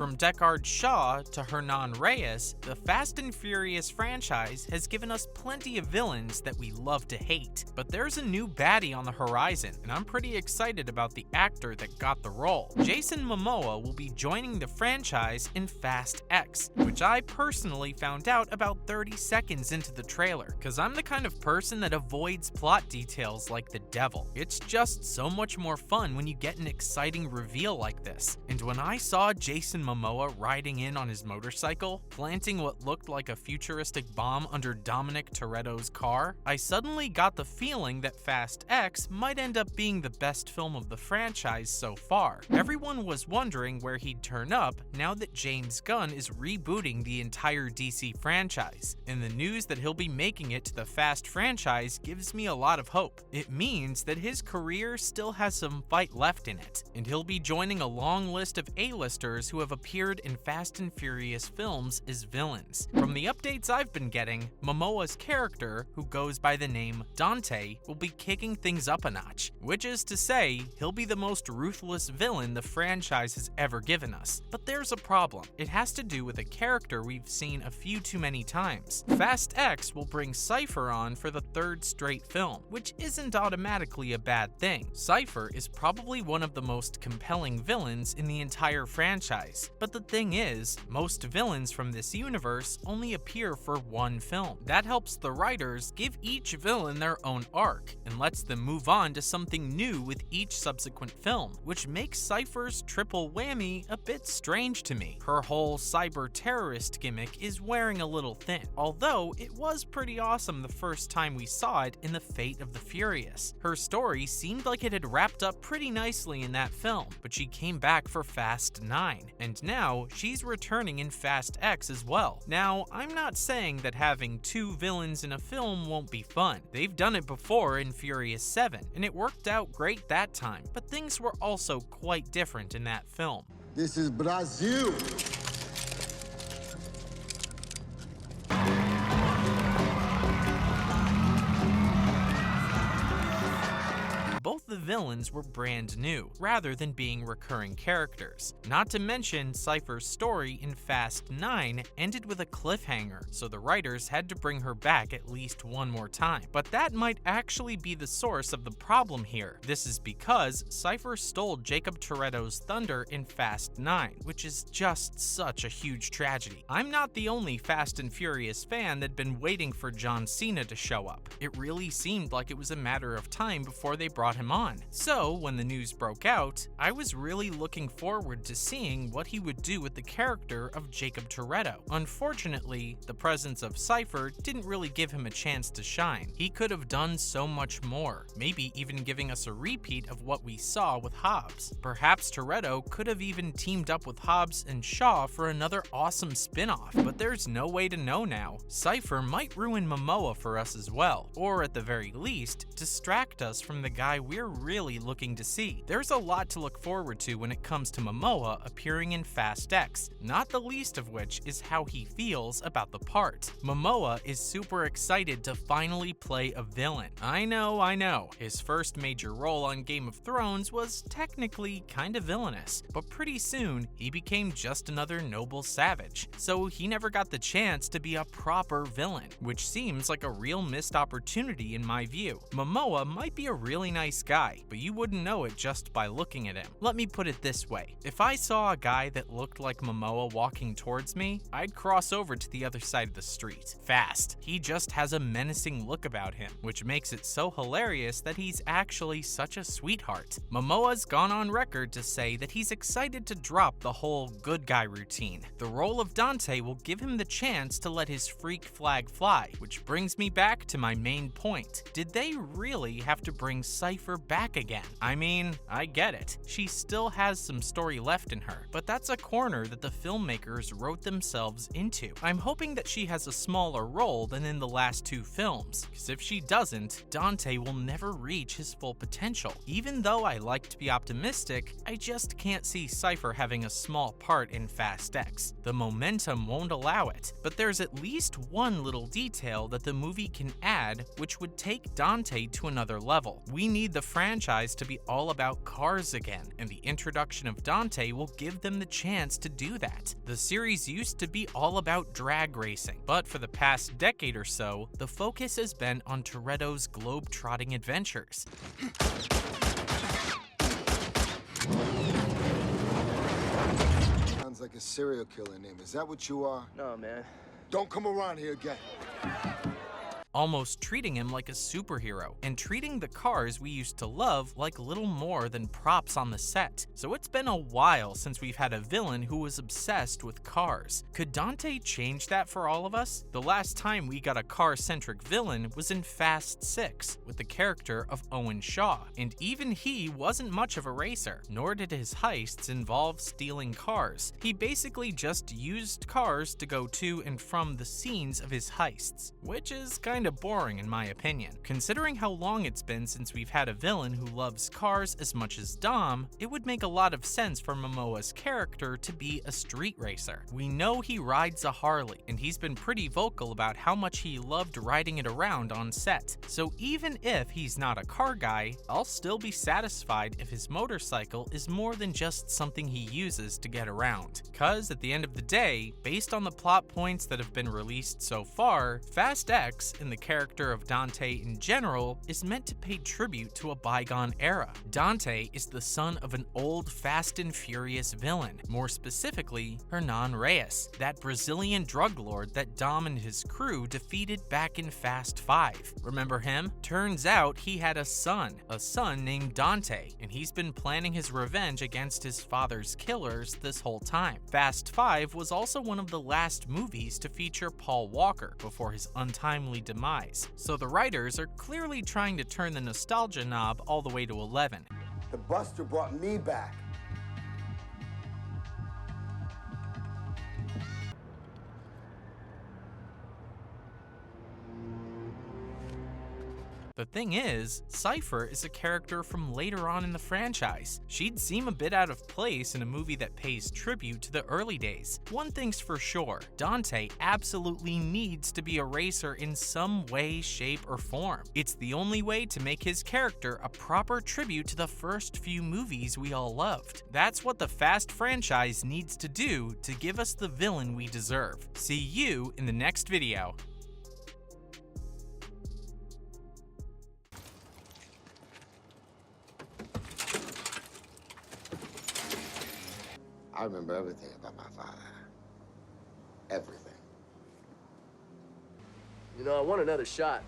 From Deckard Shaw to Hernan Reyes, the Fast and Furious franchise has given us plenty of villains that we love to hate. But there's a new baddie on the horizon, and I'm pretty excited about the actor that got the role. Jason Momoa will be joining the franchise in Fast X, which I personally found out about 30 seconds into the trailer, cause I'm the kind of person that avoids plot details like the devil. It's just so much more fun when you get an exciting reveal like this. And when I saw Jason Momoa riding in on his motorcycle, planting what looked like a futuristic bomb under Dominic Toretto's car, I suddenly got the feeling that Fast X might end up being the best film of the franchise so far. Everyone was wondering where he'd turn up now that James Gunn is rebooting the entire DC franchise, and the news that he'll be making it to the Fast franchise gives me a lot of hope. It means that his career still has some fight left in it, and he'll be joining a long list of A-listers who have appeared in Fast and Furious films as villains. From the updates I've been getting, Momoa's character, who goes by the name Dante, will be kicking things up a notch, which is to say, he'll be the most ruthless villain the franchise has ever given us. But there's a problem. It has to do with a character we've seen a few too many times. Fast X will bring Cypher on for the third straight film, which isn't automatically a bad thing. Cypher is probably one of the most compelling villains in the entire franchise, but the thing is, most villains from this universe only appear for one film. That helps the writers give each villain their own arc, and lets them move on to something new with each subsequent film, which makes Cypher's triple whammy a bit strange to me. Her whole cyber terrorist gimmick is wearing a little thin, although it was pretty awesome the first time we saw it in The Fate of the Furious. Her story seemed like it had wrapped up pretty nicely in that film, but she came back for Fast 9, and now she's returning in Fast X as well. Now, I'm not saying that having two villains in a film won't be fun. They've done it before in Furious 7, and it worked out great that time, but things were also quite different in that film. This is Brazil. Both the villains were brand new, rather than being recurring characters. Not to mention, Cypher's story in Fast 9 ended with a cliffhanger, so the writers had to bring her back at least one more time. But that might actually be the source of the problem here. This is because Cypher stole Jacob Toretto's thunder in Fast 9, which is just such a huge tragedy. I'm not the only Fast and Furious fan that'd been waiting for John Cena to show up. It really seemed like it was a matter of time before they brought him on. So, when the news broke out, I was really looking forward to seeing what he would do with the character of Jacob Toretto. Unfortunately, the presence of Cypher didn't really give him a chance to shine. He could have done so much more, maybe even giving us a repeat of what we saw with Hobbs. Perhaps Toretto could have even teamed up with Hobbs and Shaw for another awesome spin-off, but there's no way to know now. Cypher might ruin Momoa for us as well, or at the very least, distract us from the guy we're really looking to see. There's a lot to look forward to when it comes to Momoa appearing in Fast X, not the least of which is how he feels about the part. Momoa is super excited to finally play a villain. I know, his first major role on Game of Thrones was technically kinda villainous, but pretty soon he became just another noble savage, so he never got the chance to be a proper villain, which seems like a real missed opportunity in my view. Momoa might be a really nice guy, but you wouldn't know it just by looking at him. Let me put it this way. If I saw a guy that looked like Momoa walking towards me, I'd cross over to the other side of the street. Fast. He just has a menacing look about him, which makes it so hilarious that he's actually such a sweetheart. Momoa's gone on record to say that he's excited to drop the whole good guy routine. The role of Dante will give him the chance to let his freak flag fly, which brings me back to my main point. Did they really have to bring Cypher back again? I mean, I get it. She still has some story left in her, but that's a corner that the filmmakers wrote themselves into. I'm hoping that she has a smaller role than in the last two films, because if she doesn't, Dante will never reach his full potential. Even though I like to be optimistic, I just can't see Cypher having a small part in Fast X. The momentum won't allow it, but there's at least one little detail that the movie can add which would take Dante to another level. We need the franchise franchise to be all about cars again, and the introduction of Dante will give them the chance to do that. The series used to be all about drag racing, but for the past decade or so, the focus has been on Toretto's globe-trotting adventures. Sounds like a serial killer name. Is that what you are? No, man. Don't come around here again. Almost treating him like a superhero, and treating the cars we used to love like little more than props on the set. So it's been a while since we've had a villain who was obsessed with cars. Could Dante change that for all of us? The last time we got a car-centric villain was in Fast 6, with the character of Owen Shaw, and even he wasn't much of a racer, nor did his heists involve stealing cars. He basically just used cars to go to and from the scenes of his heists, which is kind of boring in my opinion. Considering how long it's been since we've had a villain who loves cars as much as Dom, it would make a lot of sense for Momoa's character to be a street racer. We know he rides a Harley, and he's been pretty vocal about how much he loved riding it around on set. So even if he's not a car guy, I'll still be satisfied if his motorcycle is more than just something he uses to get around. Cause at the end of the day, based on the plot points that have been released so far, Fast X and the character of Dante in general is meant to pay tribute to a bygone era. Dante is the son of an old Fast and Furious villain, more specifically Hernan Reyes, that Brazilian drug lord that Dom and his crew defeated back in Fast 5. Remember him? Turns out he had a son named Dante, and he's been planning his revenge against his father's killers this whole time. Fast 5 was also one of the last movies to feature Paul Walker before his untimely demise, so the writers are clearly trying to turn the nostalgia knob all the way to 11. The Buster brought me back. The thing is, Cypher is a character from later on in the franchise. She'd seem a bit out of place in a movie that pays tribute to the early days. One thing's for sure, Dante absolutely needs to be a racer in some way, shape, or form. It's the only way to make his character a proper tribute to the first few movies we all loved. That's what the Fast franchise needs to do to give us the villain we deserve. See you in the next video. I remember everything about my father. Everything. You know, I want another shot.